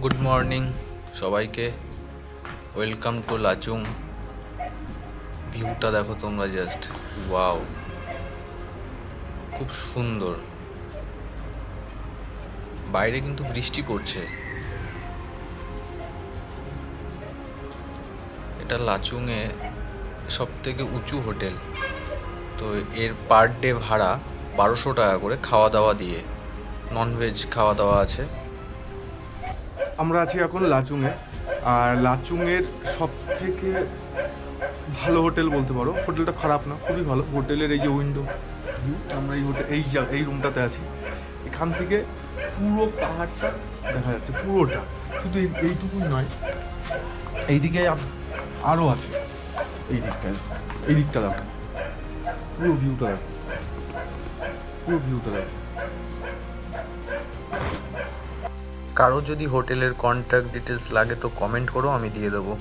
Good morning সবাইকে, welcome to Lachung. ভিউটা দেখো তোমরা, জাস্ট ওয়াও, খুব সুন্দর। বাইরে কিন্তু বৃষ্টি পড়ছে। এটা লাচুংয়ে সব থেকে উঁচু হোটেল। তো এর পার ডে ভাড়া 1200 টাকা করে, খাওয়া দাওয়া দিয়ে। ননভেজ খাওয়া দাওয়া আছে। আমরা আছি এখন লাচুংয়ে, আর লাচুংয়ের সব থেকে ভালো হোটেল বলতে পারো। হোটেলটা খারাপ না, খুবই ভালো। হোটেলের এই যে উইন্ডো ভিউ, আমরা এই হোটেল এই রুমটাতে আছি। এখান থেকে পুরো পাহাড়টা দেখা যাচ্ছে, পুরোটা। শুধু এইটুকুই নয়, এইদিকে আরও আছে। এই দিকটা দেখো, পুরো ভিউটা দেখো, পুরো ভিউটা দেখো। কারো যদি হোটেলের কন্ট্যাক্ট ডিটেলস লাগে তো কমেন্ট করো, আমি দিয়ে দেবো।